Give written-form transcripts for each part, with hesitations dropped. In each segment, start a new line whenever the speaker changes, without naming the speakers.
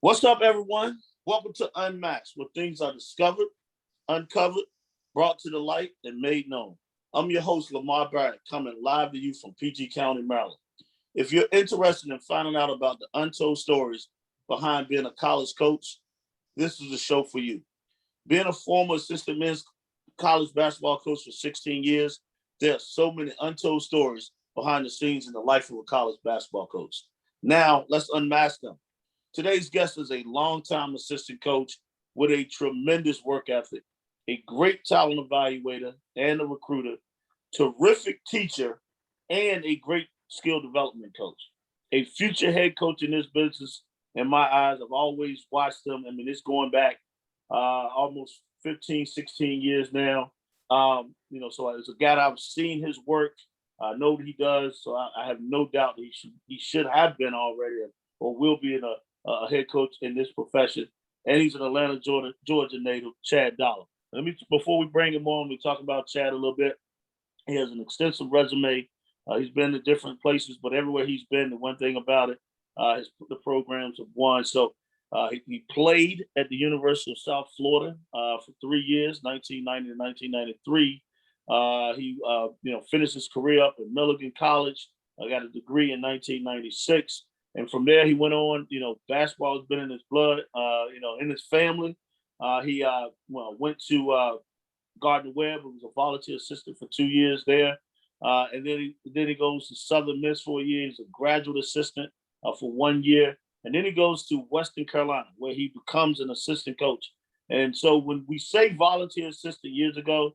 What's up, everyone? Welcome to Unmasked, where things are discovered, uncovered, brought to the light, and made known. I'm your host, Lamar Barrett, coming live to you from PG County, Maryland. If you're interested in finding out about the untold stories behind being a college coach, this is the show for you. Being a former assistant men's college basketball coach for 16 years, there are so many untold stories behind the scenes in the life of a college basketball coach. Now, let's unmask them. Today's guest is a longtime assistant coach with a tremendous work ethic, a great talent evaluator and a recruiter, terrific teacher, and a great skill development coach. A future head coach in this business, in my eyes, I've always watched him. I mean, it's going back almost 15, 16 years now. So as a guy, I've seen his work. I know what he does, so I have no doubt that he should have been already or will be a head coach in this profession. And he's an Atlanta, Georgia native, Chad Dollar. Before we bring him on, we talk about Chad a little bit. He has an extensive resume. He's been to different places, but everywhere he's been, the one thing about it, the programs have won. So he played at the University of South Florida for 3 years, 1990 to 1993. He finished his career up at Milligan College. Got a degree in 1996. And from there, he went on. Basketball has been in his blood, in his family. He went to Gardner Webb. He was a volunteer assistant for 2 years there. And then he goes to Southern Miss for a year. He's a graduate assistant for 1 year. And then he goes to Western Carolina, where he becomes an assistant coach. And so when we say volunteer assistant years ago,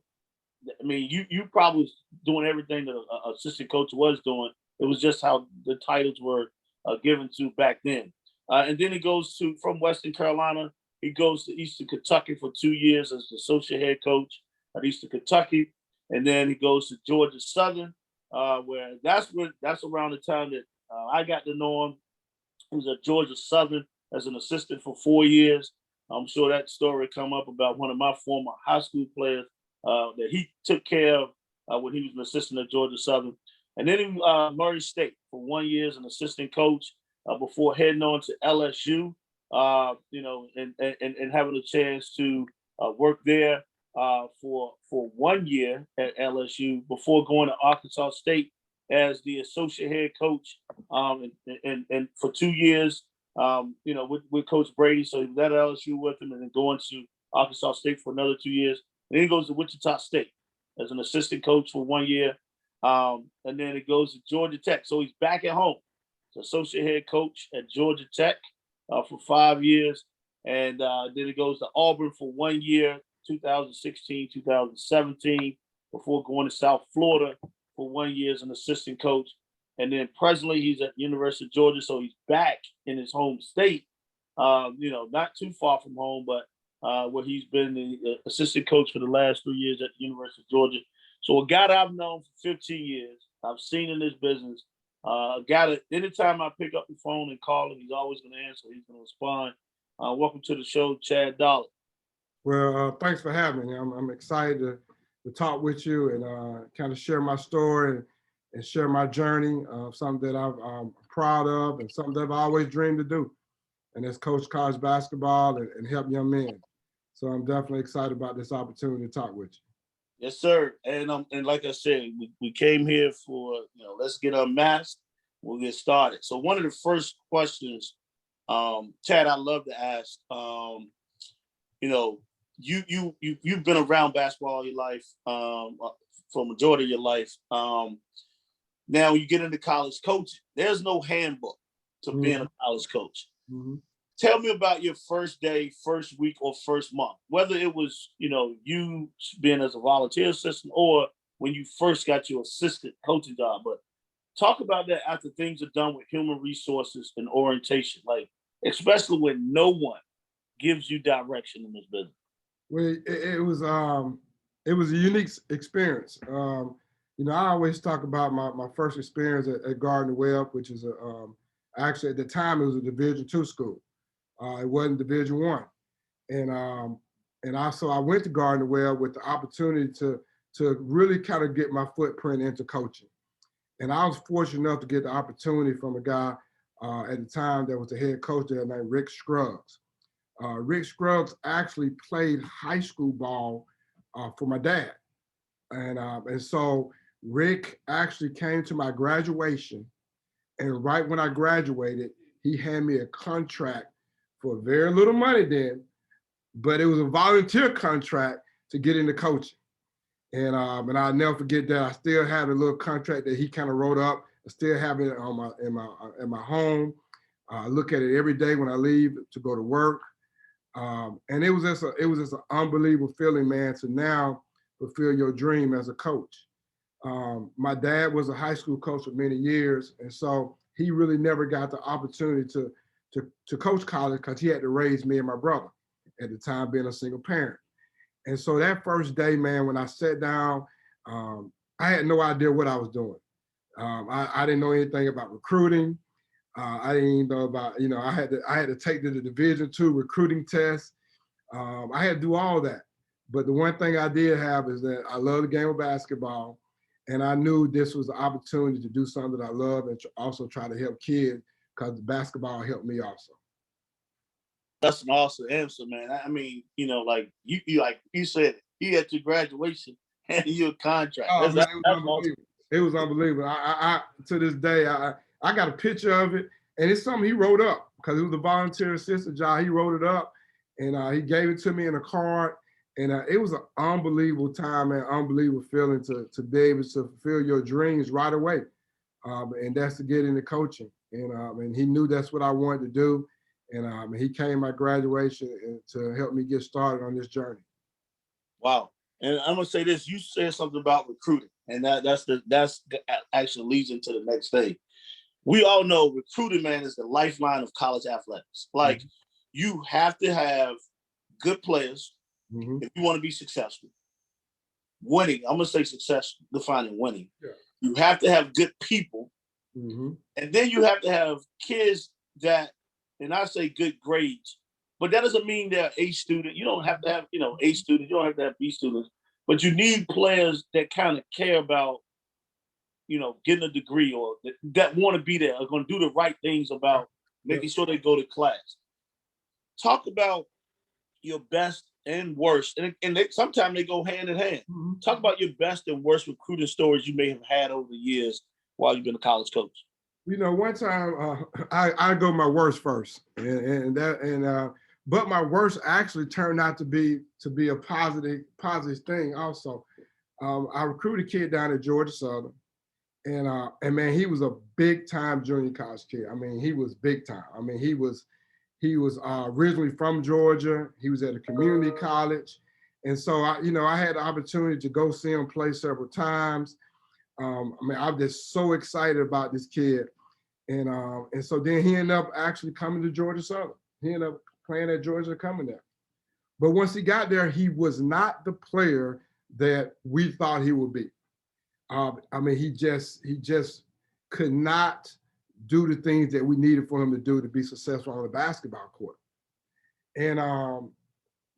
I mean, you probably was doing everything that an assistant coach was doing. It was just how the titles were given to back then. And then he goes from Western Carolina, he goes to Eastern Kentucky for 2 years as the associate head coach at Eastern Kentucky. And then he goes to Georgia Southern, where that's around the time that I got to know him. He was at Georgia Southern as an assistant for 4 years. I'm sure that story come up about one of my former high school players that he took care of when he was an assistant at Georgia Southern. And then he Murray State for 1 year as an assistant coach before heading on to LSU, and having a chance to work there for 1 year at LSU before going to Arkansas State as the associate head coach and for 2 years, with Coach Brady. So he was at LSU with him and then going to Arkansas State for another 2 years. And then he goes to Wichita State as an assistant coach for 1 year. And then it goes to Georgia Tech. So he's back at home. He's associate head coach at Georgia Tech for 5 years. And then he goes to Auburn for 1 year, 2016, 2017, before going to South Florida for 1 year as an assistant coach. And then presently he's at University of Georgia. So he's back in his home state, not too far from home, but where he's been the assistant coach for the last 3 years at the University of Georgia. So a guy that I've known for 15 years, I've seen in this business, a guy that anytime I pick up the phone and call him, he's always going to answer. He's going to respond. Welcome to the show, Chad Dollar.
Well, thanks for having me. I'm excited to talk with you and kind of share my story and share my journey of something that I'm proud of and something that I've always dreamed to do. And that's coach college basketball and help young men. So I'm definitely excited about this opportunity to talk with you.
Yes, sir. And like I said, we came here for, let's get unmasked. We'll get started. So one of the first questions, Chad, I love to ask, you've been around basketball all your life, for a majority of your life. Now you get into college coaching. There's no handbook to being a college coach. Mm-hmm. Tell me about your first day, first week, or first month, whether it was, you being as a volunteer assistant or when you first got your assistant coaching job. But talk about that after things are done with human resources and orientation, like especially when no one gives you direction in this business.
Well, it was a unique experience. I always talk about my first experience at Gardner Webb, which is actually at the time it was a Division II school. It wasn't Division I. And also I went to Gardner Webb with the opportunity to really kind of get my footprint into coaching. And I was fortunate enough to get the opportunity from a guy At the time, there was the head coach there named Rick Scruggs. Rick Scruggs actually played high school ball for my dad. And so Rick actually came to my graduation. And right when I graduated, he handed me a contract for very little money then, but it was a volunteer contract to get into coaching. And I'll never forget that. I still have a little contract that he kind of wrote up. I still have it on my in my home. I look at it every day when I leave to go to work. And it was just an unbelievable feeling, man, to now fulfill your dream as a coach. My dad was a high school coach for many years, and so he really never got the opportunity to coach college because he had to raise me and my brother at the time, being a single parent. And so that first day, man, when I sat down, I had no idea what I was doing. I didn't know anything about recruiting. I didn't even know about, I had to take the Division II recruiting test. I had to do all that. But the one thing I did have is that I love the game of basketball. And I knew this was an opportunity to do something that I love and also try to help kids, because basketball helped me also.
That's an awesome answer, man. I mean, like you said, he at your graduation and you a contract.
Oh man, it was
That's
unbelievable.
awesome.
It was unbelievable. I to this day, I got a picture of it, and it's something he wrote up because it was a volunteer assistant job. He wrote it up, and he gave it to me in a card, and it was an unbelievable time and unbelievable feeling to be able to fulfill your dreams right away, and that's to get into coaching. And he knew that's what I wanted to do, and he came my graduation to help me get started on this journey.
Wow. And I'm gonna say this: you said something about recruiting, and that's actually leads into the next thing. We all know recruiting, man, is the lifeline of college athletics. Like,
Mm-hmm.
you have to have good players
Mm-hmm.
if you want to be successful. Winning, I'm gonna say success defining winning.
Yeah.
You have to have good people,
Mm-hmm.
and then you have to have kids that, and I say good grades, but that doesn't mean they're A student. You don't have to have, A students. You don't have to have B students, but you need players that kind of care about, getting a degree, or that want to be there, are going to do the right things about making sure they go to class. Talk about your best and worst, and sometimes they go hand in hand.
Mm-hmm.
Talk about your best and worst recruiting stories you may have had over the years while you've been a college coach.
One time I go my worst first, but my worst actually turned out to be a positive thing also. I recruited a kid down at Georgia Southern, and man, he was a big time junior college kid. I mean, he was big time. I mean, he was originally from Georgia. He was at a community college, and so I had the opportunity to go see him play several times. I'm just so excited about this kid. And so then he ended up actually coming to Georgia Southern. He ended up playing at Georgia, coming there. But once he got there, he was not the player that we thought he would be. He just could not do the things that we needed for him to do to be successful on the basketball court. And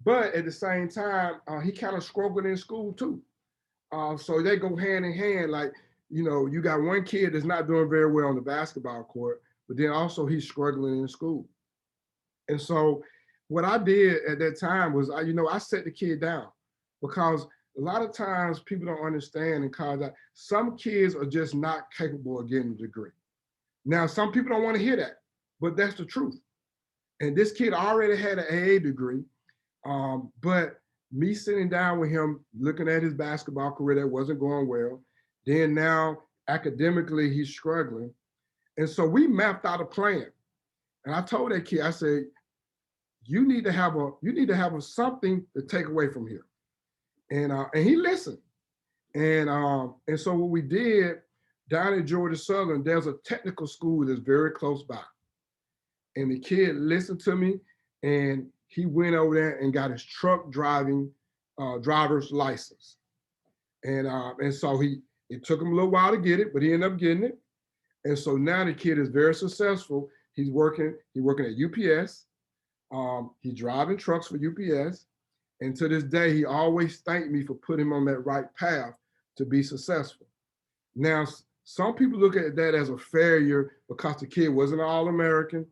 but at the same time, he kind of struggled in school too. So they go hand in hand. Like, you got one kid that's not doing very well on the basketball court, but then also he's struggling in school. And so what I did at that time was, I set the kid down, because a lot of times people don't understand in college that some kids are just not capable of getting a degree. Now, some people don't want to hear that, but that's the truth. And this kid already had an AA degree, but me sitting down with him, looking at his basketball career that wasn't going well, then now academically he's struggling. And so we mapped out a plan. And I told that kid, I said, you need to have a something to take away from here. And he listened. And so what we did down in Georgia Southern, there's a technical school that's very close by. And the kid listened to me, and he went over there and got his truck driving driver's license. And so it took him a little while to get it, but he ended up getting it. And so now the kid is very successful. He's working at UPS. He's driving trucks for UPS. And to this day, he always thanked me for putting him on that right path to be successful. Now, Some people look at that as a failure because the kid wasn't an All-American,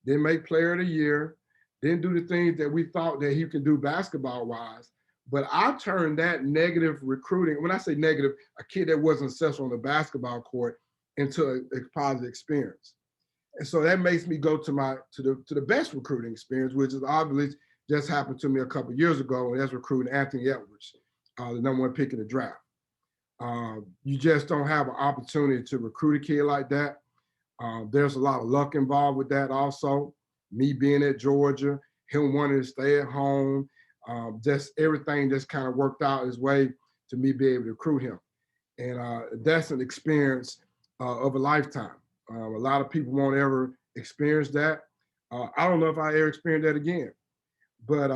didn't make Player of the Year, didn't do the things that we thought that he could do basketball-wise. But I turned that negative recruiting, when I say negative, a kid that wasn't successful on the basketball court, into a positive experience. And so that makes me go to the best recruiting experience, which is obviously just happened to me a couple of years ago, and that's recruiting Anthony Edwards, the #1 pick in the draft. You just don't have an opportunity to recruit a kid like that. There's a lot of luck involved with that also. Me being at Georgia, him wanting to stay at home, just everything just kind of worked out his way to me be able to recruit him. And that's an experience of a lifetime. A lot of people won't ever experience that. I don't know if I ever experienced that again, but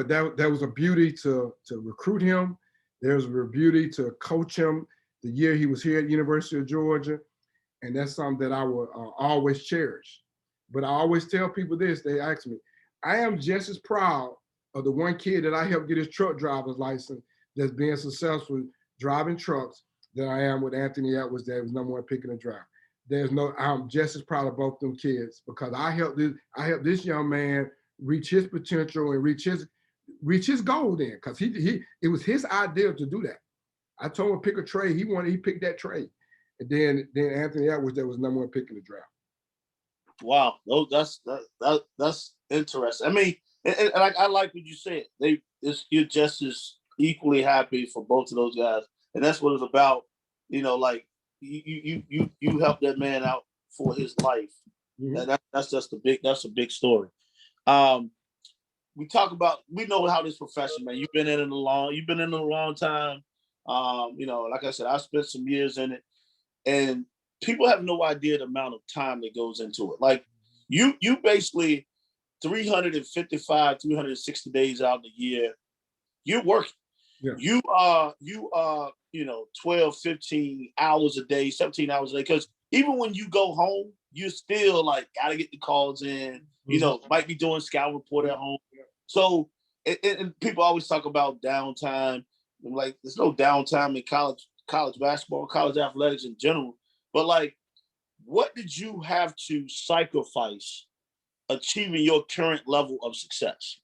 that was a beauty to recruit him. There's a beauty to coach him the year he was here at University of Georgia, and that's something that I will always cherish. But I always tell people this, they ask me, I am just as proud of the one kid that I helped get his truck driver's license that's being successful driving trucks than I am with Anthony Edwards that was #1 pick in the draft. I'm just as proud of both them kids because I helped this young man reach his potential and reach his goal then, because it was his idea to do that. I told him to pick a trade. He picked that trade. And then Anthony Edwards, that was #1 pick in the draft.
Wow, that's interesting. I mean, and I like what you said. You're just as equally happy for both of those guys, and that's what it's about. Like you help that man out for his life. Mm-hmm. And that's a big story. We know how this profession, man. You've been in it a long time. Like I said, I spent some years in it, and people have no idea the amount of time that goes into it. Like you basically 355, 360 days out of the year, you're working. Yeah. You are 12, 15 hours a day, 17 hours a day. Because even when you go home, you still like gotta get the calls in, might be doing scout report at home. So and people always talk about downtime. Like there's no downtime in college basketball, college athletics in general. But like, what did you have to sacrifice achieving your current level of success?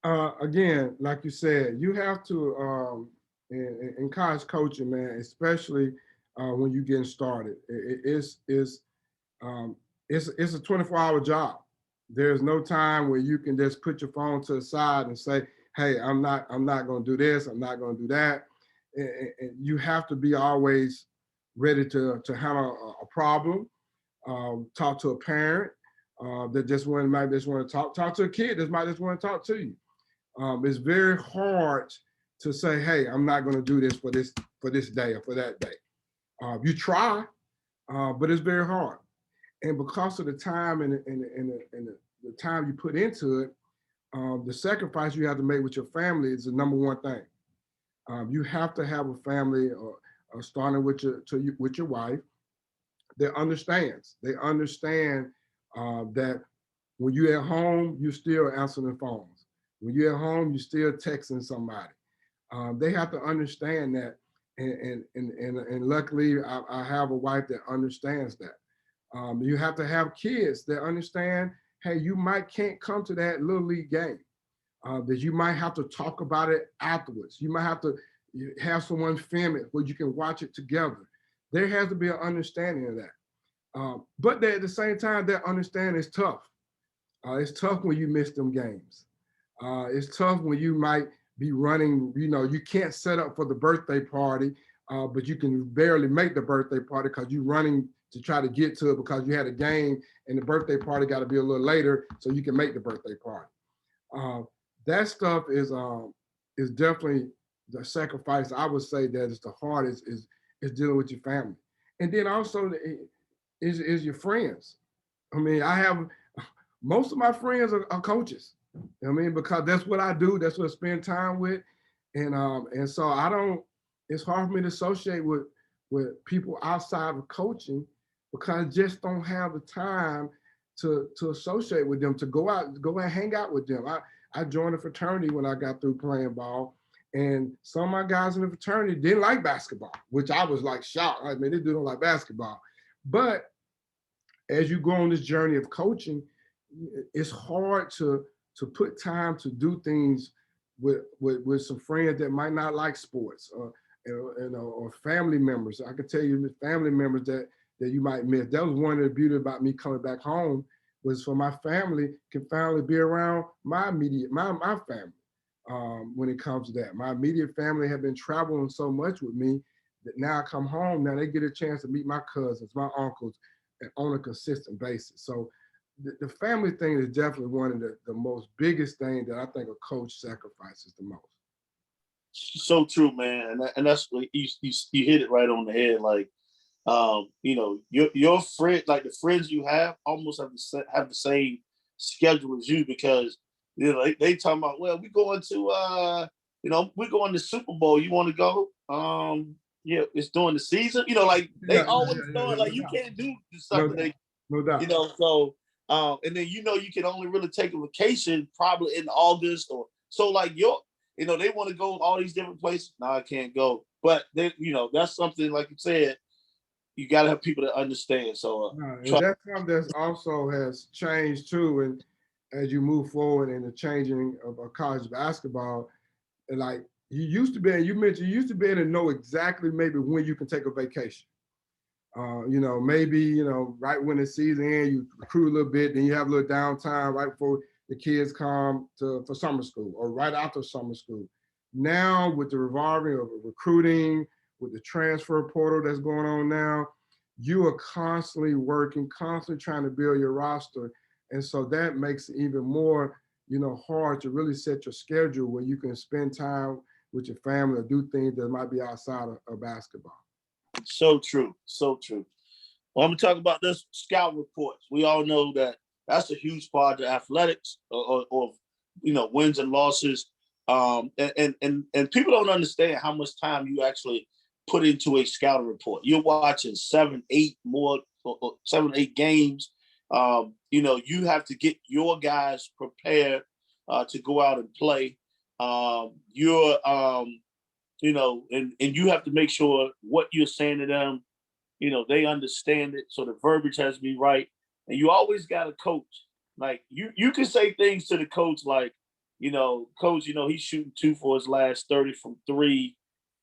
Again, like you said, you have to in college coaching, man, especially when you're getting started. It's a 24-hour job. There's no time where you can just put your phone to the side and say, "Hey, I'm not going to do this. I'm not going to do that." And you have to be always ready to handle a problem. Talk to a parent that might just want to talk to a kid that might just want to talk to you. It's very hard to say, "Hey, I'm not going to do this for this day or for that day." You try, but it's very hard. And because of the time and the time you put into it, the sacrifice you have to make with your family is the #1 thing. You have to have a family, starting with your wife, that understands. They understand that when you're at home, you still answering the phones. When you're at home, you still texting somebody. They have to understand that, and luckily, I have a wife that understands that. You have to have kids that understand, hey, you can't come to that little league game. That you might have to talk about it afterwards. You might have to have someone film it where you can watch it together. There has to be an understanding of that. But at the same time, that understanding is tough. It's tough when you miss them games. It's tough when you might be running, you can't set up for the birthday party, but you can barely make the birthday party because you're running to try to get to it because you had a game and the birthday party got to be a little later so you can make the birthday party. That stuff is definitely the sacrifice. I would say that is the hardest is dealing with your family. And then also is your friends. I mean, most of my friends are coaches. I mean, because that's what I do. That's what I spend time with. And so it's hard for me to associate with people outside of coaching because I just don't have the time to associate with them, to go out and hang out with them. I joined a fraternity when I got through playing ball, And some of my guys in the fraternity didn't like basketball, which I was like shocked. Like, man, they don't like basketball. But as you go on this journey of coaching, it's hard to put time to do things with some friends that might not like sports, or family members. I could tell you the family members that you might miss. That was one of the beauty about me coming back home, was for my family can finally be around my family. When it comes to that, my immediate family have been traveling so much with me that now I come home, now they get a chance to meet my cousins, my uncles, and on a consistent basis. So the family thing is definitely one of the most biggest thing that I think a coach sacrifices the most.
So true, man, and that's what you hit it right on the head. Like, your friend, like the friends you have, almost have the same schedule as you, because they talking about, well, we going to we're going to Super Bowl. You want to go? Yeah, it's during the season. Like they always throwing like
No
you
doubt.
can't do
No
something
doubt.
they
No doubt.
so and then you can only really take a vacation probably in August, or so, like they want to go all these different places. No, I can't go. But they, that's something, like you said, you got to have people that understand. So
And that's something that's also has changed too. And as you move forward in the changing of college basketball, and like you mentioned, you used to be able to know exactly maybe when you can take a vacation. Maybe, right when the season ends, you recruit a little bit, then you have a little downtime right before the kids come for summer school or right after summer school. Now with the revolving of recruiting, with the transfer portal that's going on now, you are constantly working, constantly trying to build your roster. And so that makes it even more, hard to really set your schedule where you can spend time with your family or do things that might be outside of basketball.
So true. So true. Well, I'm going to talk about this scout reports. We all know that that's a huge part of athletics, or wins and losses. And people don't understand how much time you actually put into a scouting report. You're watching 7, 8 games. You have to get your guys prepared to go out and play. And you have to make sure what you're saying to them, they understand it. So the verbiage has to be right. And you always got a coach. Like you can say things to the coach like, coach, he's shooting 2 for his last 30 from 3.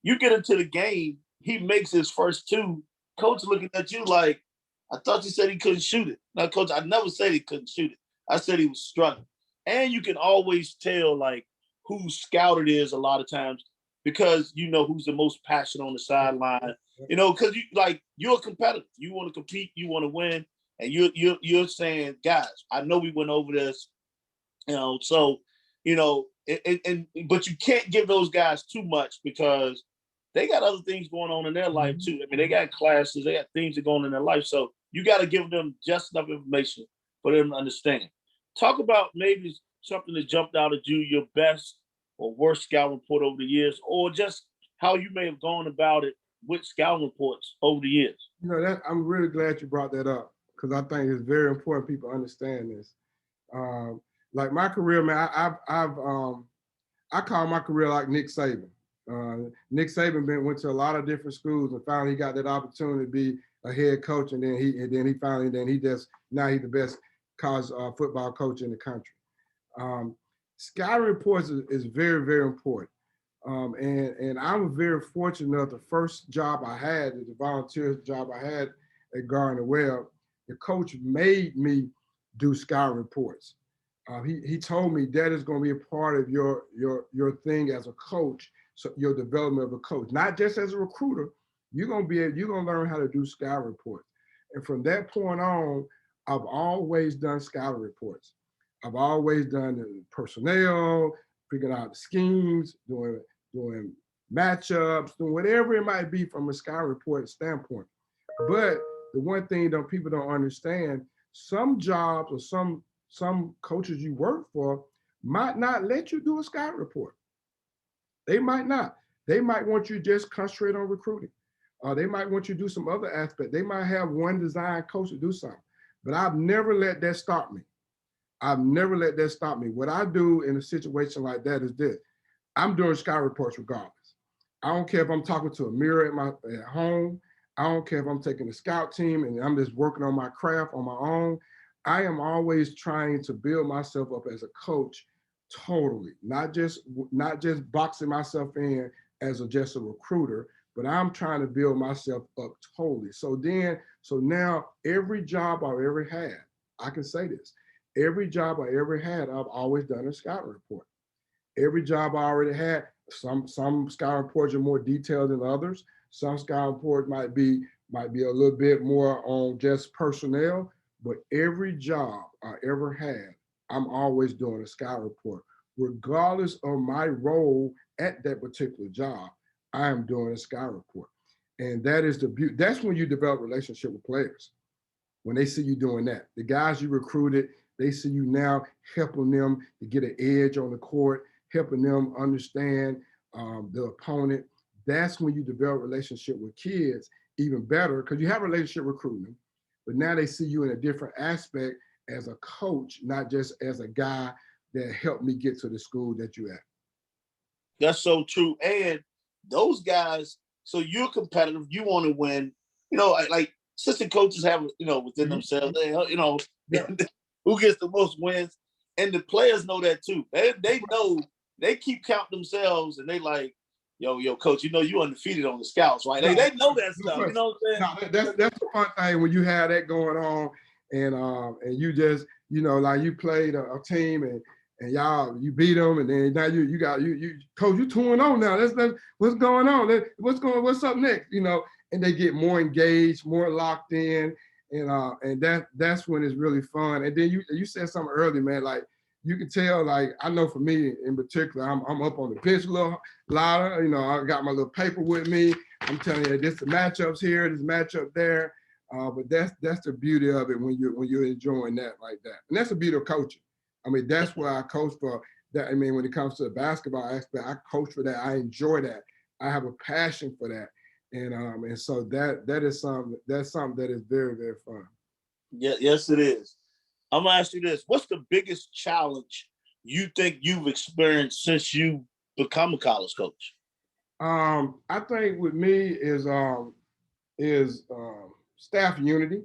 You get into the game, he makes his first 2. Coach looking at you like, I thought you said he couldn't shoot it. Now, coach, I never said he couldn't shoot it. I said he was struggling. And you can always tell like whose scout it is a lot of times, because who's the most passionate on the sideline. Because you're a competitor. You want to compete, you want to win, and you're saying, guys, I know we went over this, so but you can't give those guys too much, because they got other things going on in their life too. I mean, they got classes, they got things that go on in their life. So you got to give them just enough information for them to understand. Talk about maybe something that jumped out at you, your best or worst scout report over the years, or just how you may have gone about it with scouting reports over the years.
I'm really glad you brought that up, because I think it's very important people understand this. Like my career, man, I call my career like Nick Saban. Nick Saban went to a lot of different schools and finally he got that opportunity to be a head coach, and then he's the best college football coach in the country. Scouting reports is very, very important. And I was very fortunate enough, the first job I had, the volunteer job I had at Gardner Webb, the coach made me do scouting reports. He told me that is going to be a part of your thing as a coach, so your development of a coach, not just as a recruiter. You're going to learn how to do scouting reports. And from that point on, I've always done scouting reports. I've always done the personnel, figuring out the schemes, doing matchups, doing whatever it might be from a scouting report standpoint. But the one thing that people don't understand, some jobs or some coaches you work for might not let you do a scouting report. They might not. They might want you to just concentrate on recruiting. They might want you to do some other aspect. They might have one design coach to do something. But I've never let that stop me. I've never let that stop me. What I do in a situation like that is this. I'm doing scout reports regardless. I don't care if I'm talking to a mirror at home. I don't care if I'm taking a scout team and I'm just working on my craft on my own. I am always trying to build myself up as a coach, totally, not just boxing myself in as just a recruiter, but I'm trying to build myself up totally. So now every job I've ever had, I can say this, every job I ever had, I've always done a scout report. Every job I already had, some scout reports are more detailed than others. Some scout reports might be a little bit more on just personnel, but every job I ever had, I'm always doing a scout report. Regardless of my role at that particular job, I am doing a scout report. And that is the beauty. That's when you develop relationship with players. When they see you doing that, the guys you recruited, they see you now helping them to get an edge on the court, helping them understand the opponent. That's when you develop a relationship with kids even better, because you have a relationship recruiting them, but now they see you in a different aspect as a coach, not just as a guy that helped me get to the school that you at.
That's so true. And those guys, so you're competitive, you want to win. Like assistant coaches have, within themselves,
Yeah.
who gets the most wins. And the players know that too. They know, they keep counting themselves and they like, yo, coach, you undefeated on the scouts, right? They know that stuff. You know what I'm saying?
No, that's the fun thing when you have that going on, and you just like you played a team and y'all you beat them, and then now you coach, you 2-0 now. That's what's going on. What's up next? And they get more engaged, more locked in, and that's when it's really fun. And then you said something earlier, man, like you can tell, like I know for me in particular, I'm up on the pitch a little louder. I got my little paper with me. I'm telling you, this the matchups here, this matchup there. But that's the beauty of it when you're enjoying that like that. And that's the beauty of coaching. I mean, that's why I coach for that. I mean, when it comes to the basketball aspect, I coach for that. I enjoy that. I have a passion for that. And so that is something that is very, very fun.
Yeah, yes, it is. I'm gonna ask you this: what's the biggest challenge you think you've experienced since you become a college coach?
I think with me is staff unity,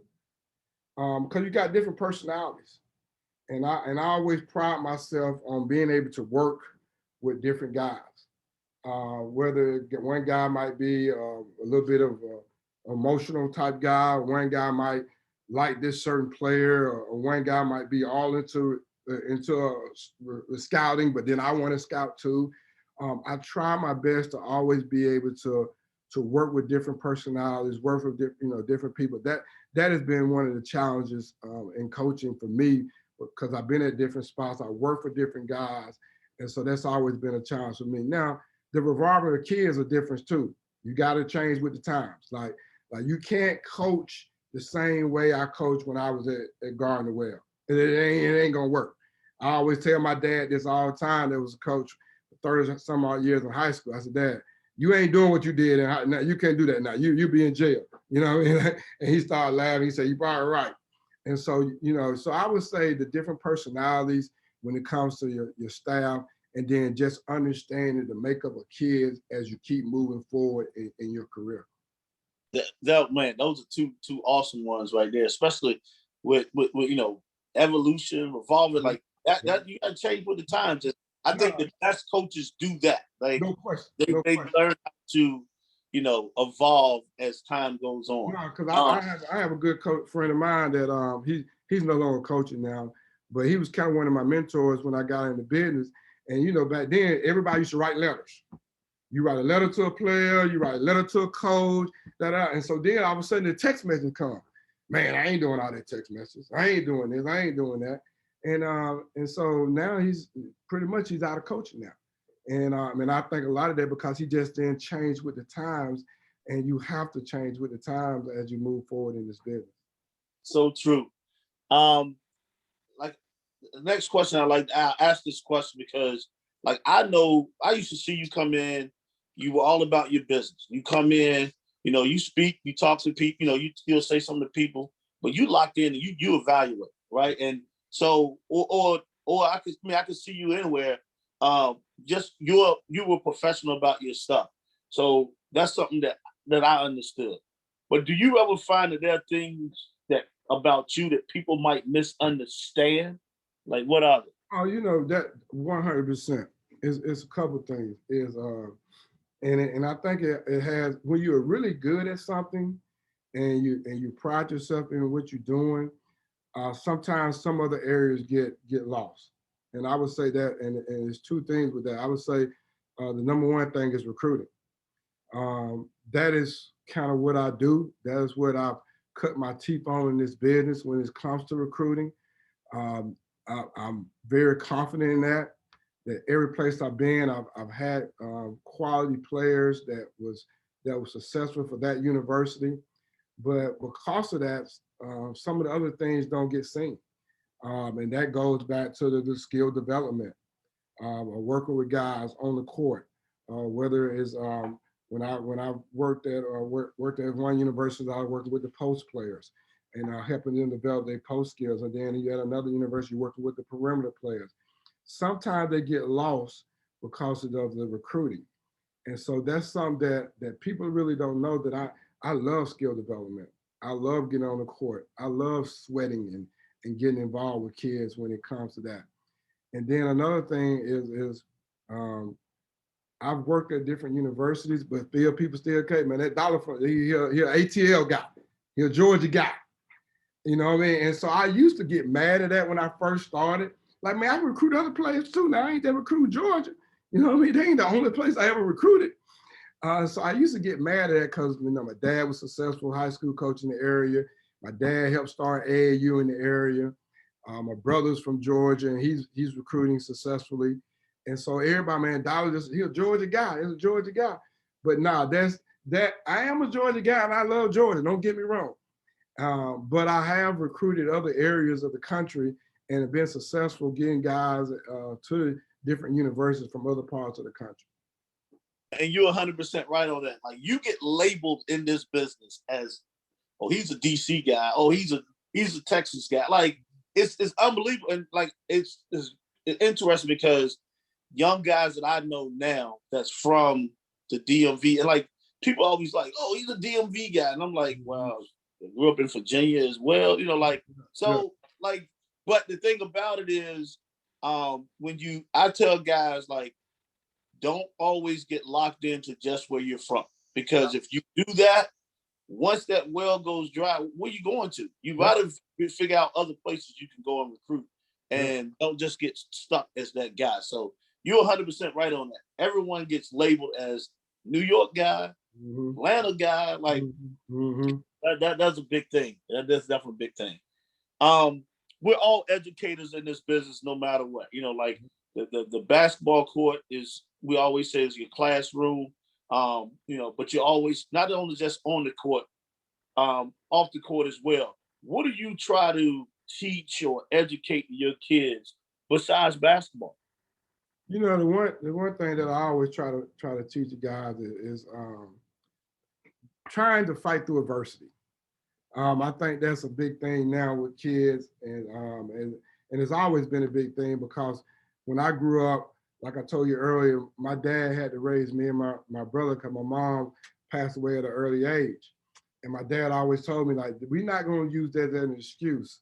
because you got different personalities, and I always pride myself on being able to work with different guys. Whether one guy might be a little bit of a emotional type guy, one guy might like this certain player, or one guy might be all into scouting, but then I want to scout too. I try my best to always be able to work with different personalities, work with different people. That has been one of the challenges in coaching for me, because I've been at different spots. I work for different guys, and so that's always been a challenge for me. Now, the revolving of kids are different too. You got to change with the times. Like you can't coach the same way I coached when I was at Gardner Well. It ain't gonna work. I always tell my dad this all the time. There was a coach for 30 some odd years in high school. I said, Dad, you ain't doing what you did, and now you can't do that now. You be in jail. You know what I mean? And he started laughing. He said, "You probably right." And so so I would say the different personalities when it comes to your staff, and then just understanding the makeup of kids as you keep moving forward in your career.
Man, those are two awesome ones right there, especially with evolution, revolving like that. That you got to change with the times. And I think the best coaches do that. Like
no question.
They learn how to evolve as time goes on.
No, because I have a good friend of mine that he's no longer coaching now, but he was kind of one of my mentors when I got into business. And back then everybody used to write letters. You write a letter to a player, you write a letter to a coach, and so then all of a sudden the text message come. Man, I ain't doing all that text messages. I ain't doing this. I ain't doing that. And so now he's out of coaching now. And I think a lot of that because he just didn't change with the times, and you have to change with the times as you move forward in this business.
So true. Like the next question, I'll ask this question because like I know I used to see you come in, you were all about your business. You come in, you speak, you talk to people, you'll say something to people, but you locked in and you evaluate, right? And so or I could see you anywhere. just you were professional about your stuff. So that's something that I understood. But do you ever find that there are things that about you that people might misunderstand? Like what are they?
Oh, you know that 100% is a couple things. And I think it has when you're really good at something and you pride yourself in what you're doing. Sometimes some other areas get lost, and I would say that, and there's two things with that. I would say the number one thing is recruiting. That is kind of what I do. That is what I've cut my teeth on in this business when it comes to recruiting. Um, I'm very confident in that. That every place I've been, I've had quality players that was successful for that university. But because of that, some of the other things don't get seen, and that goes back to the skill development, working with guys on the court, whether it's when I worked at one university, I worked with the post players and helping them develop their post skills. And then you had another university working with the perimeter players. Sometimes they get lost because of the recruiting. And so that's something that people really don't know that I love skill development. I love getting on the court. I love sweating and getting involved with kids when it comes to that. And then another thing is um, I've worked at different universities, but still people still okay, man. That dollar for he ATL guy, he a Georgia guy. You know what I mean? And so I used to get mad at that when I first started. Like, man, I recruit other players too. Now I ain't that recruit Georgia. You know what I mean? They ain't the only place I ever recruited. So I used to get mad at that because my dad was successful high school coach in the area. My dad helped start AAU in the area. My brother's from Georgia and he's recruiting successfully. And so everybody, man, Dollar just he's a Georgia guy. He's a Georgia guy. But nah, that I am a Georgia guy and I love Georgia. Don't get me wrong. But I have recruited other areas of the country and have been successful getting guys to different universities from other parts of the country.
And you're 100% right on that. Like you get labeled in this business as, oh, he's a DC guy. Oh, he's a Texas guy. Like it's unbelievable, and like it's interesting because young guys that I know now that's from the DMV, and like people always like, oh, he's a DMV guy, and I'm like, wow, I grew up in Virginia as well, like so, like, but the thing about it is, when I tell guys like, don't always get locked into just where you're from, because if you do that, once that well goes dry, where you going to? You gotta figure out other places you can go and recruit, and don't just get stuck as that guy. So you're 100% right on that. Everyone gets labeled as New York guy, Atlanta guy. Like that's a big thing. That's definitely a big thing. We're all educators in this business, no matter what. Like the basketball court is, we always say, is your classroom. But you're always not only just on the court, off the court as well. What do you try to teach or educate your kids besides basketball?
The one thing that I always try to teach the guys is trying to fight through adversity. I think that's a big thing now with kids, and it's always been a big thing because when I grew up, like I told you earlier, my dad had to raise me and my brother because my mom passed away at an early age. And my dad always told me, like, we're not going to use that as an excuse.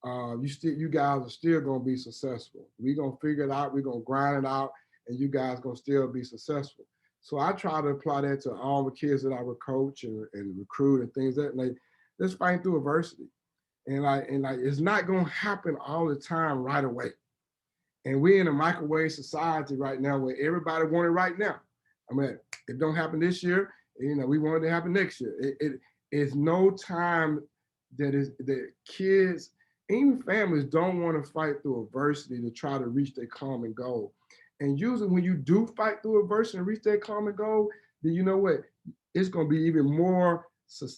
You guys are still going to be successful. We're going to figure it out. We're going to grind it out, and you guys going to still be successful. So I try to apply that to all the kids that I would coach and recruit and things that, like, let's fight through adversity. And it's not going to happen all the time right away. And we're in a microwave society right now where everybody wants it right now. I mean, it don't happen this year, we want it to happen next year. It's no time that kids, even families, don't want to fight through adversity to try to reach their common goal. And usually when you do fight through adversity and reach that common goal, then you know what? It's going to be even more,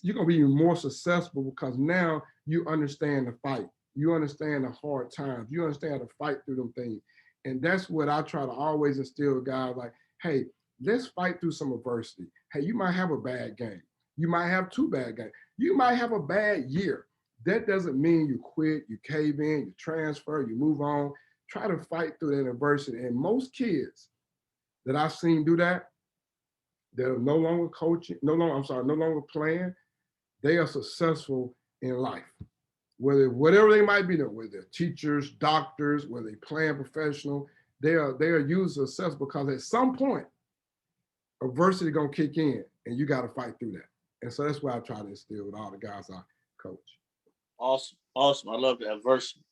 you're going to be even more successful because now you understand the fight. You understand the hard times. You understand how to fight through them things. And that's what I try to always instill with guys like, hey, let's fight through some adversity. Hey, you might have a bad game. You might have two bad games. You might have a bad year. That doesn't mean you quit, you cave in, you transfer, you move on. Try to fight through that adversity. And most kids, that I've seen do that, that are no longer coaching, no longer playing, they are successful in life. Whatever they might be doing, whether they're teachers, doctors, whether they playing professional, they are used success because at some point, adversity gonna kick in and you gotta fight through that. And so that's why I try to instill with all the guys I coach.
Awesome. Awesome. I love the adversity.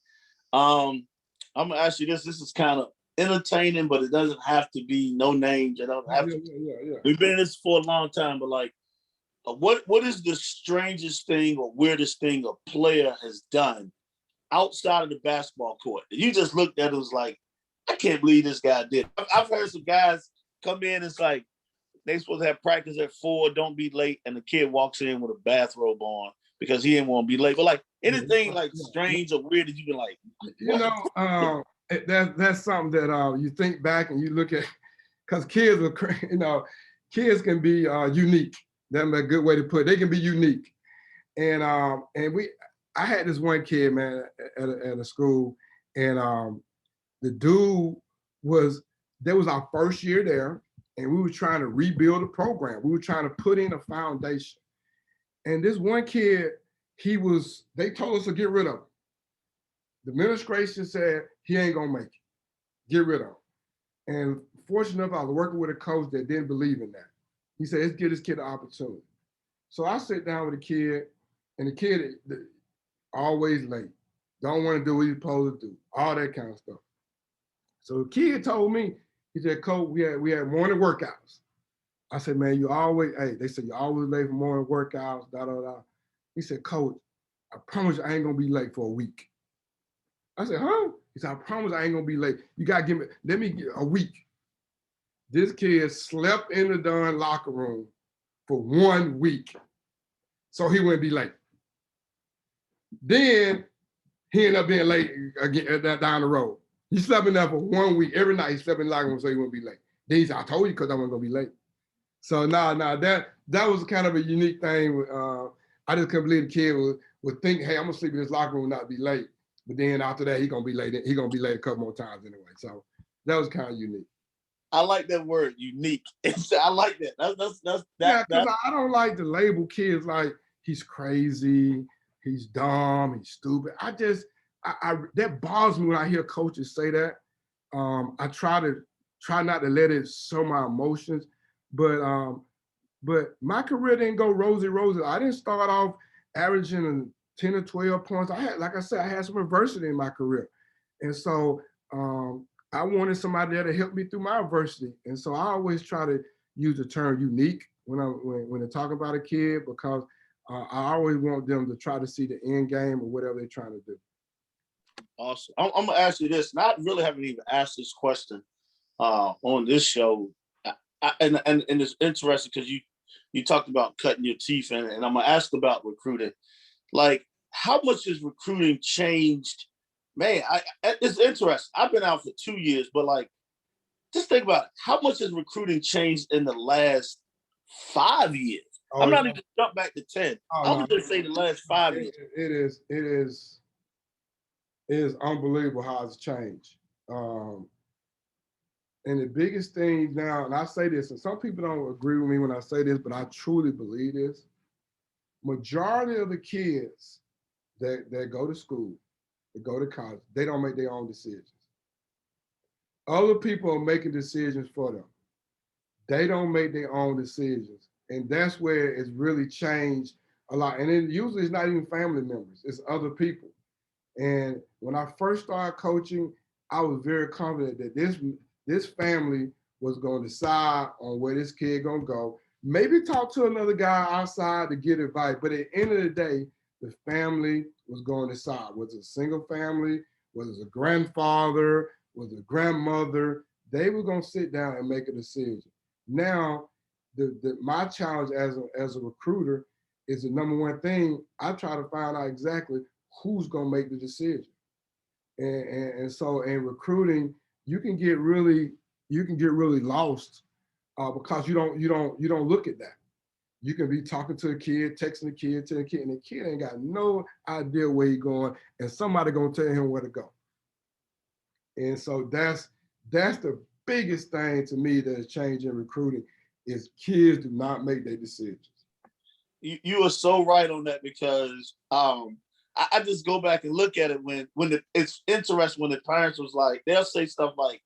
Um, I'm gonna ask you this. This is kind of entertaining, but it doesn't have to be no names. It don't have to.
Yeah.
We've been in this for a long time, but like, what is the strangest thing or weirdest thing a player has done outside of the basketball court? You just looked at it, was like, I can't believe this guy did. I've heard some guys come in. It's like they supposed to have practice at 4. Don't be late, and the kid walks in with a bathrobe on because he didn't want to be late. But like anything like strange or weird that you've been like, what?
That's something that you think back and you look at, because kids are, kids can be unique. That's a good way to put it. They can be unique. And I had this one kid, man, at a school, and the dude that was our first year there, and we were trying to rebuild a program. We were trying to put in a foundation. And this one kid, they told us to get rid of him. The administration said he ain't gonna make it. Get rid of him. And fortunate enough, I was working with a coach that didn't believe in that. He said, let's give this kid an opportunity. So I sit down with the kid, and the kid always late. Don't want to do what he's supposed to do. All that kind of stuff. So the kid told me, he said, Coach, we had morning workouts. I said, man, they said, you always late for morning workouts, da, da, da. He said, Coach, I promise you I ain't gonna be late for a week. I said, huh? He said, I promise I ain't gonna be late. You gotta let me get a week. This kid slept in the darn locker room for 1 week so he wouldn't be late. Then he ended up being late again down the road. He slept in there for 1 week. Every night he slept in the locker room so he wouldn't be late. Then he said, I told you because I wasn't gonna be late. So that was kind of a unique thing. I just couldn't believe the kid would think, hey, I'm gonna sleep in this locker room and not be late. But then after that, he's gonna be late. He's gonna be late a couple more times anyway. So that was kind of unique.
I like that word, unique. I like that. That's
yeah, because I don't like to label kids like he's crazy, he's dumb, he's stupid. I that bothers me when I hear coaches say that. I try not to let it show my emotions, but my career didn't go rosy. I didn't start off averaging 10 or 12 points. I had some adversity in my career. And so I wanted somebody there to help me through my adversity. And so I always try to use the term unique when they're talking about a kid, because I always want them to try to see the end game or whatever they're trying to do.
Awesome. I'm gonna ask you this, and I really haven't even asked this question on this show. And it's interesting because you talked about cutting your teeth, and I'm gonna ask about recruiting. Like, how much has recruiting changed? Man, it's interesting. I've been out for 2 years, but like, just think about it. How much has recruiting changed in the last 5 years?
Oh,
I'm not even jump back to 10. I would just say the last 5 years.
It is unbelievable how it's changed. And the biggest thing now, and I say this, and some people don't agree with me when I say this, but I truly believe this. Majority of the kids that go to school, that go to college, they don't make their own decisions. Other people are making decisions for them. They don't make their own decisions. And that's where it's really changed a lot. And then usually it's not even family members, it's other people. And when I first started coaching, I was very confident that this family was going to decide on where this kid gonna go. Maybe talk to another guy outside to get advice, but at the end of the day, the family was going to decide. Was it a single family? Was it a grandfather? Was it a grandmother? They were going to sit down and make a decision. Now, my challenge as a recruiter is the number one thing. I try to find out exactly who's going to make the decision. And so in recruiting, you can get really lost because you don't look at that. You can be talking to a kid, texting the kid, to the kid, and the kid ain't got no idea where he's going, and somebody gonna tell him where to go. And so that's the biggest thing to me that has changed in recruiting is kids do not make their decisions.
You are so right on that, because I just go back and look at it it's interesting when the parents was like, they'll say stuff like,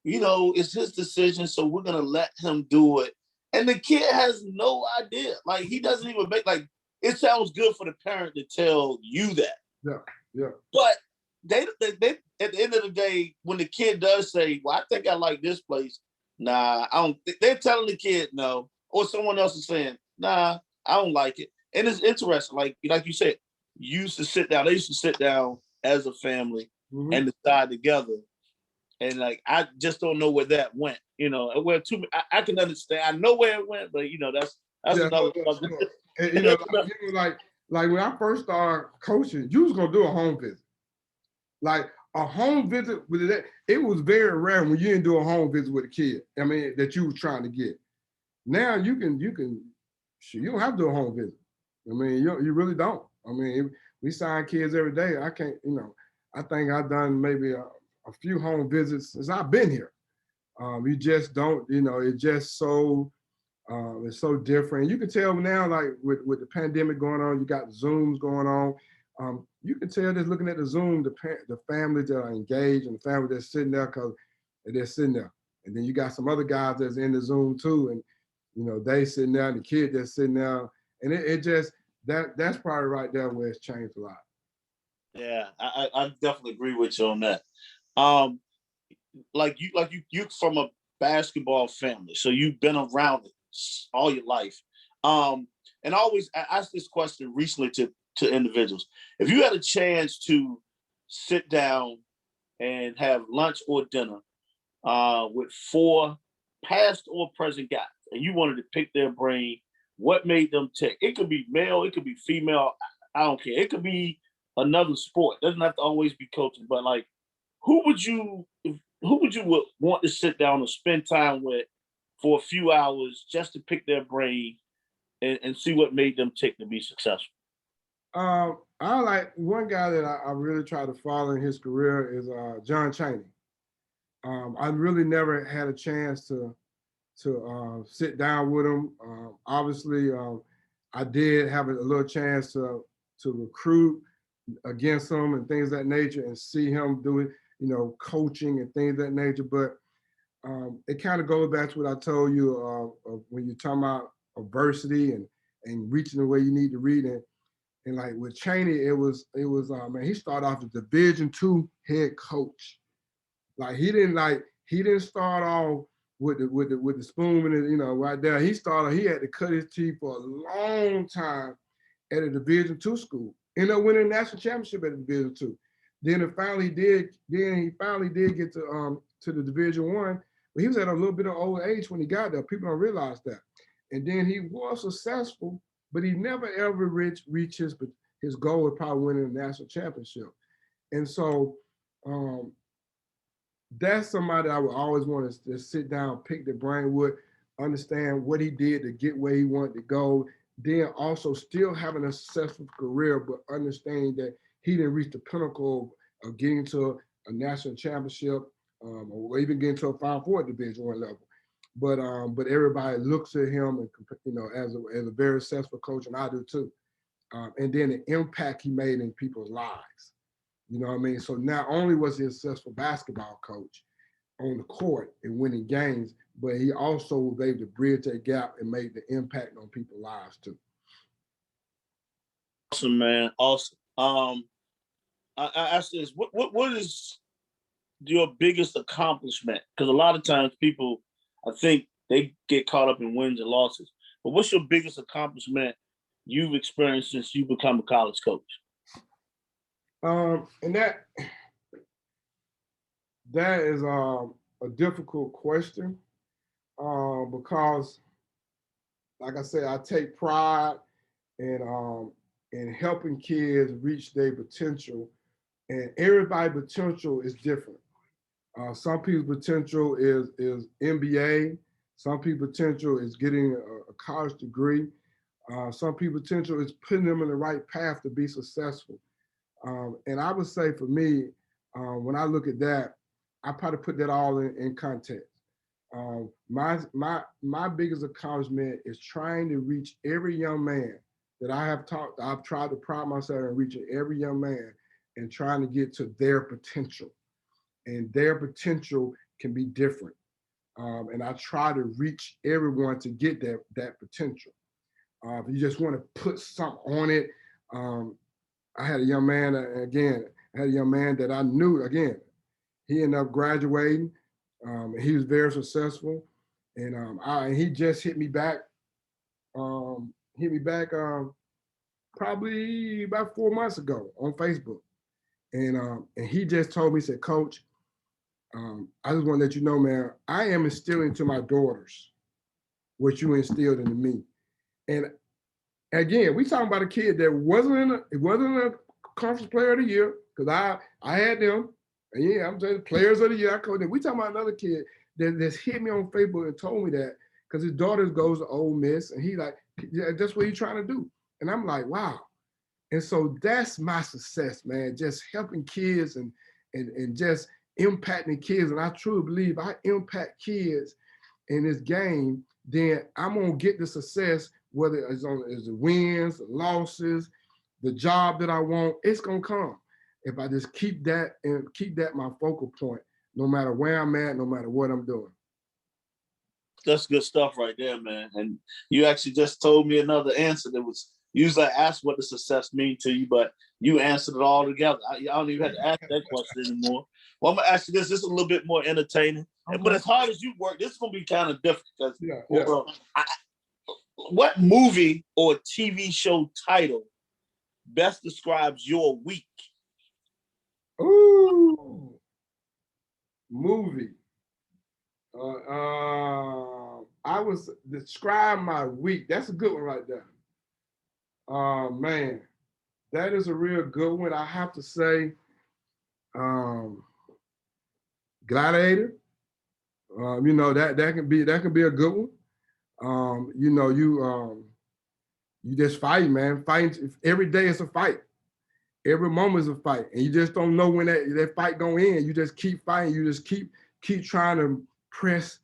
it's his decision, so we're gonna let him do it. And the kid has no idea. Like, he doesn't even make, like, it sounds good for the parent to tell you that.
Yeah, yeah.
But they at the end of the day, when the kid does say, well, I think I like this place, nah, I don't. They're telling the kid no, or someone else is saying, nah, I don't like it. And it's interesting, like you said, you used to sit down. They used to sit down as a family and decide together. And like, I just don't know where that went. Where I can understand. I know where it went, but that's another subject.
And, like when I first started coaching, you was gonna do a home visit. Like a home visit with that, it was very rare when you didn't do a home visit with a kid. I mean, that you was trying to get. Now you don't have to do a home visit. I mean, you really don't. I mean, we sign kids every day. I can't, I think I've done maybe a few home visits since I've been here. You just don't, it's just so, it's so different. You can tell now, like with the pandemic going on, you got Zooms going on. You can tell just looking at the Zoom, the families that are engaged and the families that's sitting there because they're sitting there. And then you got some other guys that's in the Zoom too. And, they sitting there and the kid that's sitting there. And it just, that's probably right there where it's changed a lot.
Yeah, I definitely agree with you on that. Like you from a basketball family, so you've been around it all your life. And I asked this question recently to individuals. If you had a chance to sit down and have lunch or dinner with 4 past or present guys, and you wanted to pick their brain, what made them tick? It could be male, it could be female. I don't care. It could be another sport. It doesn't have to always be coaching. But like, who would you want to sit down and spend time with for a few hours just to pick their brain and see what made them tick to be successful?
I like one guy that I really try to follow in his career is John Chaney. I really never had a chance to sit down with him. Obviously, I did have a little chance to recruit against him and things of that nature and see him do it, coaching and things of that nature. But it kind of goes back to what I told you when you're talking about adversity and reaching the way you need to read it. And like with Chaney, it was man, he started off as Division II head coach. Like he didn't start off with the spoon in it, right there. He had to cut his teeth for a long time at a Division II school. Ended up winning a national championship at a Division II. Then he finally did get to the Division I, but he was at a little bit of old age when he got there. People don't realize that. And then he was successful, but he never ever reached his goal of probably winning a national championship. And so that's somebody I would always want to sit down, pick their brain with, understand what he did to get where he wanted to go, then also still having a successful career, but understanding that he didn't reach the pinnacle of getting to a national championship or even getting to a Final Four at Division I level. But everybody looks at him and as a very successful coach, and I do too. And then the impact he made in people's lives. You know what I mean? So not only was he a successful basketball coach on the court and winning games, but he also was able to bridge that gap and make the impact on people's lives too.
Awesome, man. Awesome. I asked this, what is your biggest accomplishment? Because a lot of times people, I think they get caught up in wins and losses. But what's your biggest accomplishment you've experienced since you become a college coach?
And that is a difficult question because, like I said, I take pride in helping kids reach their potential, and everybody's potential is different. Some people's potential is MBA. Some people's potential is getting a college degree. Some people's potential is putting them in the right path to be successful. And I would say for me, when I look at that, I probably put that all in context. My biggest accomplishment is trying to reach every young man that I have taught. I've tried to pride myself in reaching every young man and trying to get to their potential. And their potential can be different. And I try to reach everyone to get that potential. If you just want to put something on it, I had a young man, again, I had a young man that I knew, again, he ended up graduating. He was very successful. And he just hit me back probably about 4 months ago on Facebook. And he just told me, he said, Coach, I just want to let you know, man, I am instilling into my daughters what you instilled into me. And again, we talking about a kid that wasn't a conference player of the year, because I had them. And yeah, I'm saying players of the year. I coached them. We talking about another kid that's hit me on Facebook and told me that because his daughter goes to Ole Miss, and he like, yeah, that's what he's trying to do. And I'm like, wow. And so that's my success, man. Just helping kids and just impacting kids. And I truly believe I impact kids in this game, then I'm gonna get the success, whether it's the wins, the losses, the job that I want, it's gonna come. If I just keep that and keep that my focal point, no matter where I'm at, no matter what I'm doing.
That's good stuff right there, man. And you actually just told me another answer that was usually I ask what does success mean to you, but you answered it all together. I don't even have to ask that question anymore. Well, I'm gonna ask you this. This is a little bit more entertaining, okay. But as hard as you work, this is gonna be kind of different because what movie or TV show title best describes your week?
Ooh, movie. I was describe my week. That's a good one right there. Man, that is a real good one. I have to say, Gladiator. That can be a good one. You just fight, man. Fighting every day is a fight. Every moment is a fight, and you just don't know when that fight gonna end. You just keep fighting. You just keep trying to press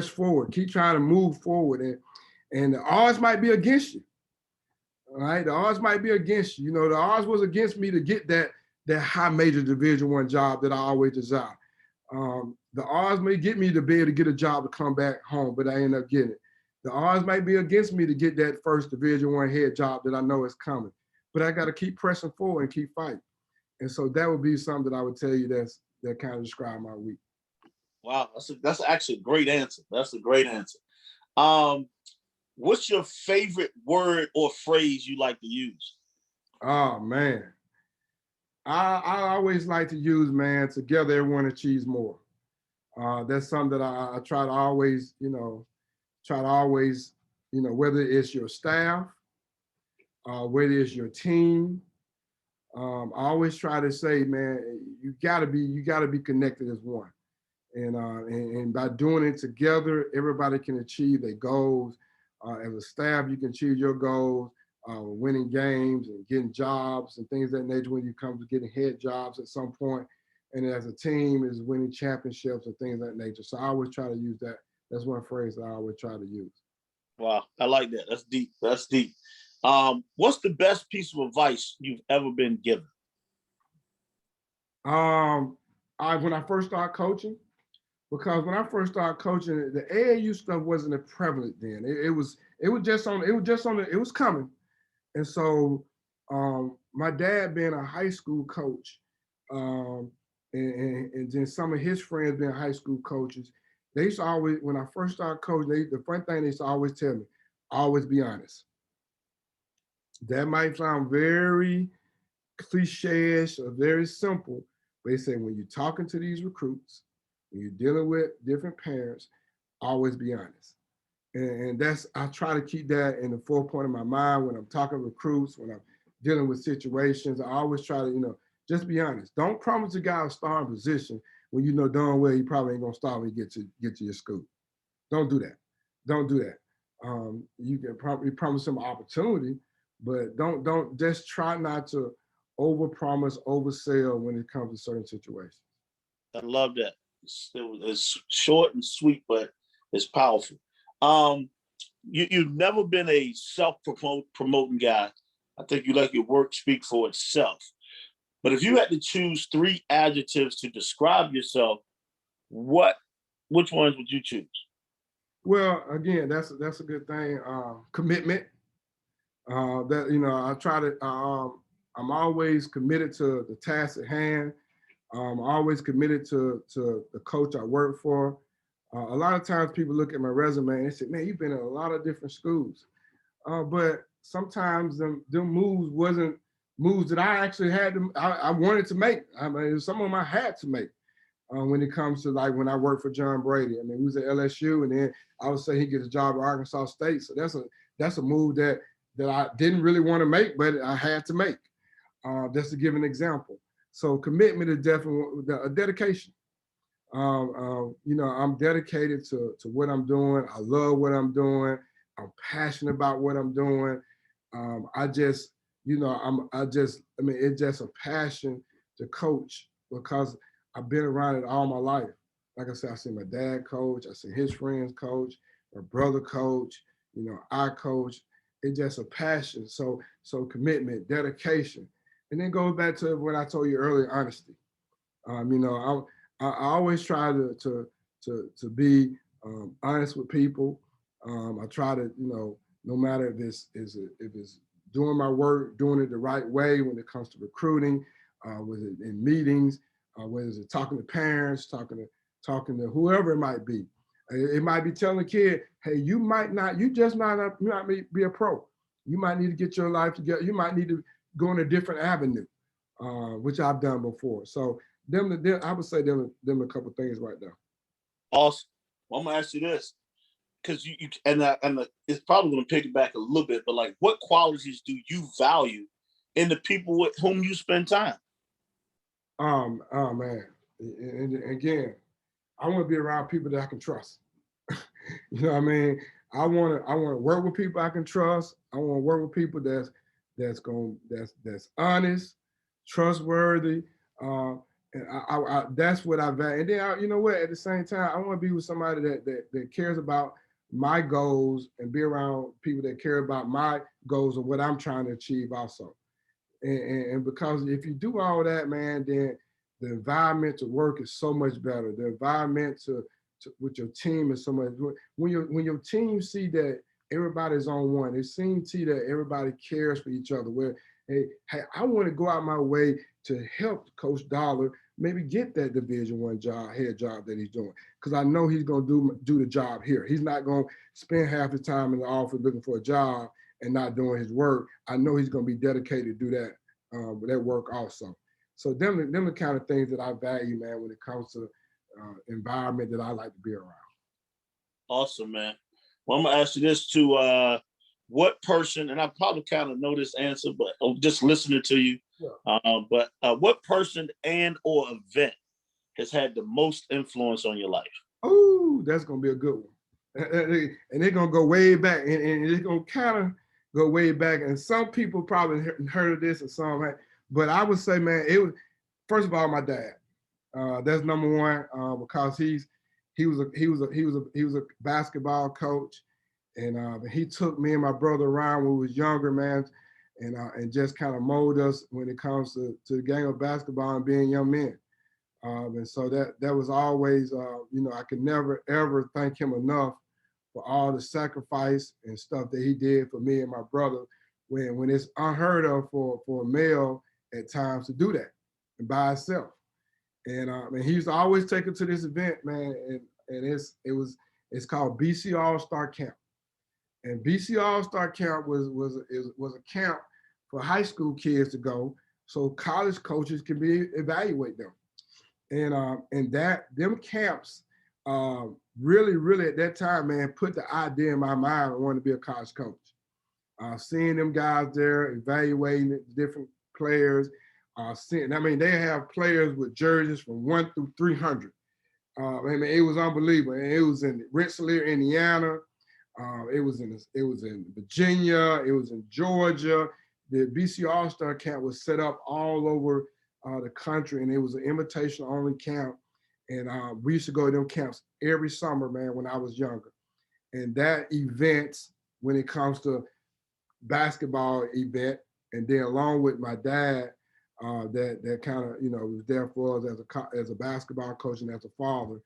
forward. Keep trying to move forward, and the odds might be against you. All right, the odds might be against you. You know, the odds was against me to get that high major Division I job that I always desired. The odds may get me to be able to get a job to come back home, but I end up getting it. The odds might be against me to get that first Division I head job that I know is coming, but I got to keep pressing forward and keep fighting. And so that would be something that I would tell you that kind of describe my week.
Wow, that's actually a great answer. That's a great answer. What's your favorite word or phrase you like to use?
Oh man, I always like to use, man, together everyone achieves more. That's something that I try to always, whether it's your staff, whether it's your team, I always try to say, man, you gotta be connected as one. And by doing it together, everybody can achieve their goals. As a staff, you can achieve your goals, winning games and getting jobs and things of that nature when you come to getting head jobs at some point. And as a team is winning championships and things of that nature. So I always try to use that. That's one phrase that I always try to use.
Wow, I like that. That's deep. That's deep. What's the best piece of advice you've ever been given?
When I first started coaching, because when I first started coaching, the AAU stuff wasn't prevalent then. It was coming. And so my dad being a high school coach, and then some of his friends being high school coaches, they used to always, when I first started coaching, the first thing they used to always tell me, always be honest. That might sound very cliche-ish or very simple, but they say when you're talking to these recruits, when you're dealing with different parents, always be honest. And I try to keep that in the forefront of my mind when I'm talking to recruits, when I'm dealing with situations. I always try to, just be honest. Don't promise a guy a starting position when you know darn well he probably ain't gonna start when you get to your school. Don't do that. Don't do that. You can probably promise him an opportunity, but don't just try not to overpromise, oversell when it comes to certain situations.
I love that. It's short and sweet, but It's powerful. You've never been a self-promoting guy. I think you let your work speak for itself. But if you had to choose 3 adjectives to describe yourself, which ones would you choose?
Well, again, that's a good thing. Commitment. That I try to. I'm always committed to the task at hand. Always committed to the coach I work for. A lot of times people look at my resume and they say, "Man, you've been in a lot of different schools." But sometimes them moves wasn't moves that I actually had to. I wanted to make. I mean, some of them I had to make. When it comes to like when I worked for John Brady. I mean, he was at LSU, and then I would say he gets a job at Arkansas State. So that's a move that I didn't really want to make, but I had to make. Just to give an example. So commitment is definitely a dedication. I'm dedicated to what I'm doing. I love what I'm doing. I'm passionate about what I'm doing. I just, I mean, it's just a passion to coach because I've been around it all my life. Like I said, I see my dad coach. I see his friends coach, my brother coach. I coach. It's just a passion. So commitment, dedication, and then goes back to what I told you earlier, honesty. I always try to be honest with people. I try to, no matter if it's doing my work, doing it the right way when it comes to recruiting, whether it in meetings, whether it's talking to parents, talking to whoever it might be. It might be telling a kid, hey, you just might not be a pro. You might need to get your life together. You might need to go in a different avenue, which I've done before. So I would say them a couple things right there.
Awesome. Well, I'm gonna ask you this because it's probably gonna pick it back a little bit, but like, what qualities do you value in the people with whom you spend time?
Oh man, and again, I want to be around people that I can trust. You know what I mean? I want to work with people I can trust. I want to work with people that's honest, trustworthy. And that's what I value. And then you know what? At the same time, I want to be with somebody that cares about my goals and be around people that care about my goals and what I'm trying to achieve also. And because if you do all that, man, then the environment to work is so much better. The environment with your team is so much. When your team see that everybody's on one, they see that everybody cares for each other. Where hey, I want to go out my way to help Coach Dollar maybe get that Division I head job that he's doing, because I know he's going to do the job here. He's not going to spend half the time in the office looking for a job and not doing his work. I know he's going to be dedicated to do that work also. So them the kind of things that I value, man, when it comes to environment that I like to be around.
Awesome, man. Well, I'm gonna ask you this too. What person, and I probably kind of know this answer, but just listening to you, but what person and or event has had the most influence on your life?
Oh, that's gonna be a good one. And they're gonna go way back, and it's gonna kind of go way back. And some people probably heard of this, or some, but I would say, man, it was first of all my dad. That's number one, because he was a basketball coach, and he took me and my brother around when we was younger, man, and just kind of molded us when it comes to the game of basketball and being young men. And so that was always, I could never ever thank him enough for all the sacrifice and stuff that he did for me and my brother. When it's unheard of for a male at times to do that and by himself. And he used to always take us to this event, man, and it's called BC All-Star Camp. And BC All-Star Camp was a camp for high school kids to go, so college coaches can evaluate them. And them camps really at that time, man, put the idea in my mind I wanted to be a college coach. Seeing them guys there evaluating the different players. They have players with jerseys from 1 through 300. It was unbelievable. And it was in Rensselaer, Indiana. It was in Virginia. It was in Georgia. The BC All-Star Camp was set up all over the country, and it was an invitation-only camp. And we used to go to them camps every summer, man, when I was younger. And that event, when it comes to basketball event, and then along with my dad, that kind of was there for us as a basketball coach and as a father.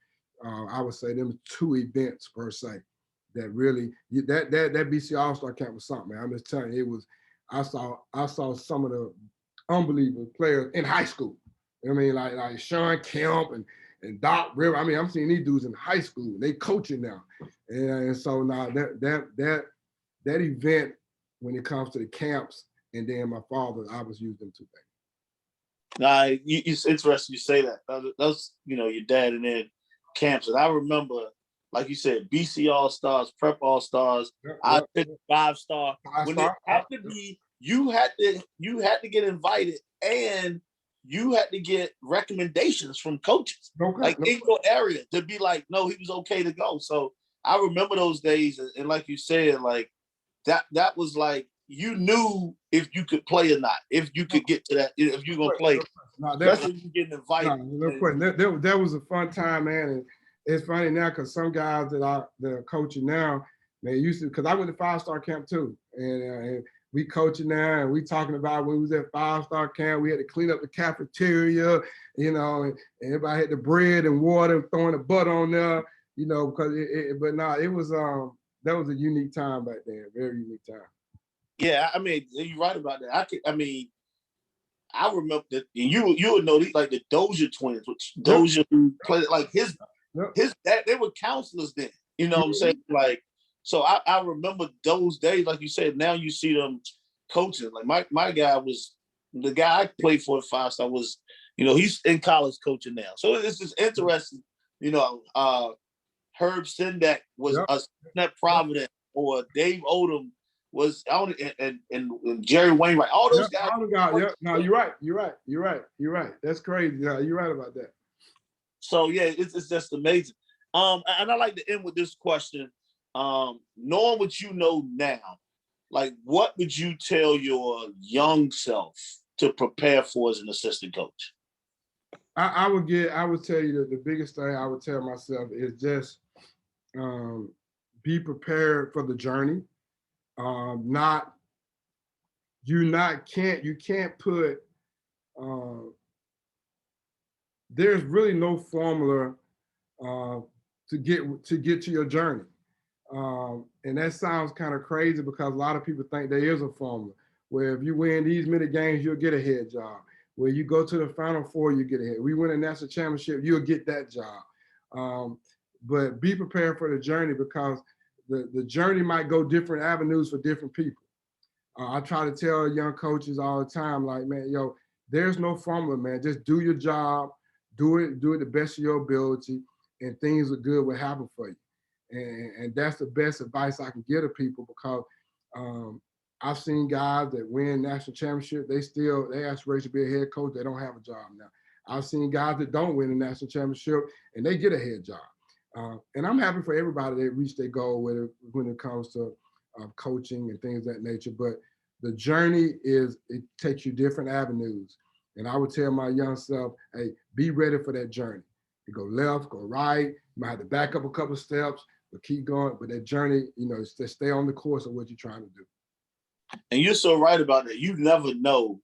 I would say them two events per se that really that BC All Star camp was something, man. I'm just telling you, it was. I saw some of the unbelievable players in high school. I mean, like Sean Kemp and Doc River. I mean, I'm seeing these dudes in high school. They coaching now, and so now that event when it comes to the camps, and then my father, I was using them two things.
It's interesting you say that. That's your dad and then camps, and I remember, like you said, BC All Stars, Prep All Stars.
Yep,
I
yep.
did 5-star. When it had to be, you had to get invited, and you had to get recommendations from coaches, in your area, to be like, no, he was okay to go. So I remember those days, and like you said, like that was like, you knew if you could play or not, if you could get to that, if you're gonna play, especially if you're getting invited.
No question. That was a fun time, man. And it's funny now because some guys that are coaching now, man, used to, because I went to 5-star camp too, and we coaching now, and we talking about when we was at 5-star camp, we had to clean up the cafeteria, and everybody had the bread and water and throwing the butter on there, because it was that was a unique time back then, very unique time.
Yeah, I mean, you're right about that. I remember that, and you would know these, like the Dozier twins, which Dozier played, like his dad, they were counselors then. You know what I'm saying? Like, so I remember those days, like you said. Now you see them coaching. Like my guy was the guy I played for at 5-star was, he's in college coaching now. So it's just interesting. Herb Sendak was a Net Providence, or Dave Odom was out, and Jerry Wainwright. All those guys.
No, you're right. That's crazy. Yeah, you're right about that.
So yeah, it's just amazing. And I like to end with this question. Knowing what you know now, like, what would you tell your young self to prepare for as an assistant coach?
I would tell you that the biggest thing I would tell myself is just be prepared for the journey. You can't put there's really no formula to get to your journey. And that sounds kind of crazy because a lot of people think there is a formula where if you win these many games, you'll get a head job. Where you go to the Final Four, you get a head. We win a national championship, you'll get that job. But be prepared for the journey, because the journey might go different avenues for different people. I try to tell young coaches all the time, like, man, there's no formula, man. Just do your job, do it the best of your ability, and things are good will happen for you. And that's the best advice I can give to people, because I've seen guys that win national championship, they aspiration to be a head coach, they don't have a job now. I've seen guys that don't win the national championship and they get a head job. And I'm happy for everybody that reach their goal when it comes to coaching and things of that nature. But the journey it takes you different avenues. And I would tell my young self, hey, be ready for that journey. You go left, go right, you might have to back up a couple of steps, but keep going. But that journey, stay on the course of what you're trying to do.
And you're so right about that. You never know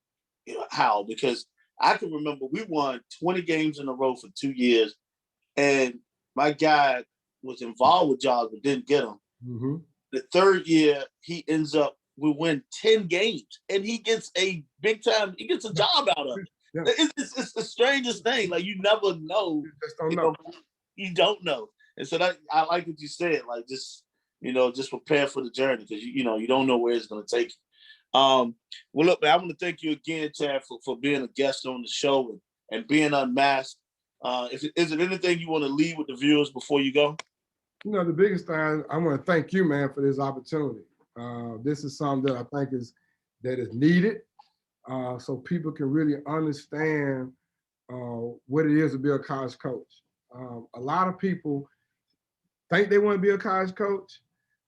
how, because I can remember we won 20 games in a row for 2 years, and my guy was involved with jobs but didn't get them.
Mm-hmm.
The third year, we win 10 games, and he gets a big time, he gets a job out of it. Yeah. It's the strangest thing. Like, you never know.
You just don't know.
You don't know. And so that, I like what you said, like, just prepare for the journey, because you don't know where it's going to take you. Well, look, man, I want to thank you again, Chad, for being a guest on the show and being unmasked. Is it anything you want to leave with the viewers before you go?
The biggest thing, I want to thank you, man, for this opportunity. This is something that I think is needed, so people can really understand what it is to be a college coach. A lot of people think they want to be a college coach,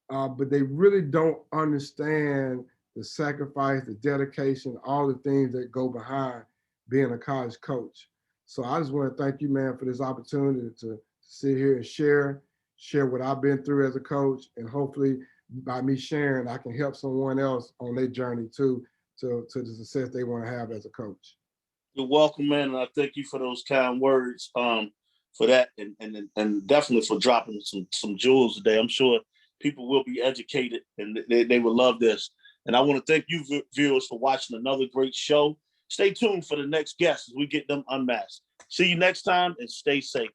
but they really don't understand the sacrifice, the dedication, all the things that go behind being a college coach. So I just want to thank you, man, for this opportunity to sit here and share what I've been through as a coach. And hopefully by me sharing, I can help someone else on their journey too, to the success they want to have as a coach.
You're welcome, man, and I thank you for those kind words, for that, and definitely for dropping some jewels today. I'm sure people will be educated, and they will love this. And I want to thank you, viewers, for watching another great show. Stay tuned for the next guest as we get them unmasked. See you next time, and stay safe.